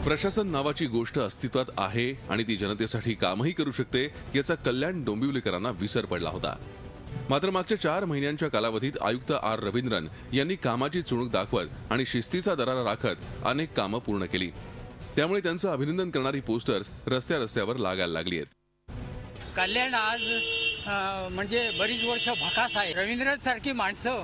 प्रशासन नावाची गोष्ट अस्तित्वात आहे आणि ती जनतेसाठी कामही करू शकते याचा कल्याण डोंबिवलीकरांना विसर पडला होता। मात्र मागच्या 4 महिन्यांच्या कालावधीत आयुक्त आर रवींद्रन यांनी कामाची चुणूक दाखवत आणि शिस्तीचा दरारा राखत अनेक कामं पूर्ण केली। त्यामुळे त्यांचं अभिनंदन करणारी पोस्टर्स रस्त्यावर लागायला लागली आहेत। कल्याण आज म्हणजे बरीच वर्ष भकास आहे। रवींद्रन सारखी माणसं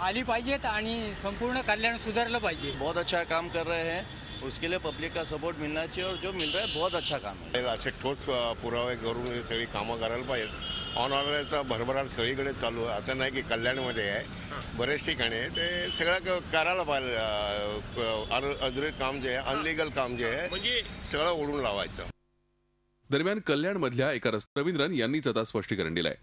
आली पाहिजेत आणि संपूर्ण कल्याण सुधारलं पाहिजे। बहुत अच्छा काम कर रहे हैं, उसके लिए पब्लिक का सपोर्ट मिलना चाहिए और जो मिल रहा है बहुत अच्छा काम है। असे ठोस पुरावे करून हे सगळी कामं करायला पाहिजे। ऑनऑर्डरचा भरभराट सगळीकडे चालू आहे, असं नाही की कल्याणमध्ये आहे, बरेच ठिकाणी ते सगळं करायला पाहिजे। अधुरे काम जे आहे, अनलिगल काम जे आहे म्हणजे सगळं ओढून लावायचं। दरम्यान कल्याण मधल्या एका रवींद्रन यांनीच आता स्पष्टीकरण दिलंय।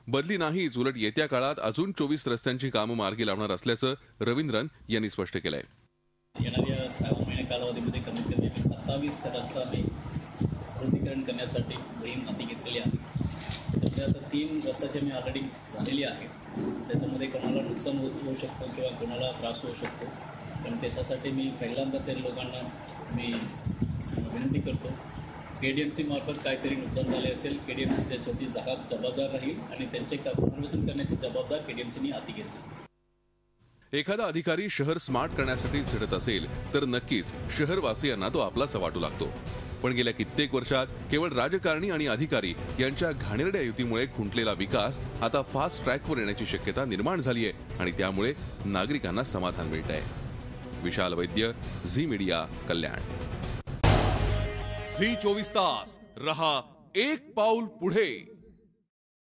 बदली नाहीच, उलट येत्या काळात अजून 24 रस्त्यांची कामं मार्गी लावणार असल्याचं रवींद्रन यांनी स्पष्ट केलंय। येणाऱ्या 6 महिने कालावधीमध्ये कमीत कमी 27 रस्ता रुंदीकरण करण्यासाठी मोहीम हाती घेतलेली आहे। त्यामध्ये आता 3 रस्त्याचे मी ऑलरेडी झालेली आहे। त्याच्यामध्ये कोणाला नुकसान होऊ शकतं किंवा कोणाला त्रास होऊ शकतो, पण त्याच्यासाठी मी पहिल्यांदा त्या लोकांना मी विनंती करतो, KDMC मार्फत काहीतरी नुकसान झाले असेल, KDMC त्याची जबाबदार राहील आणि त्यांचे पुनर्वसन करण्याची जबाबदार KDMCने हाती घेतली। एखादा अधिकारी शहर स्मार्ट करण्यासाठी झटत असेल तर नक्कीच शहरवासियांना तो आपलासा वाटू लागतो। पण गेल्या कित्येक वर्षात केवळ राजकारणी आणि अधिकारी यांच्या घाणेरड्या युतीमुळे खुंटलेला विकास आता फास्ट ट्रॅकवर येण्याची शक्यता निर्माण झाली आहे आणि त्यामुळे नागरिकांना समाधान मिळतंय। विशाल वैद्य, झी मीडिया, कल्याण। झी 24 तास रहा एक पाऊल पुढे।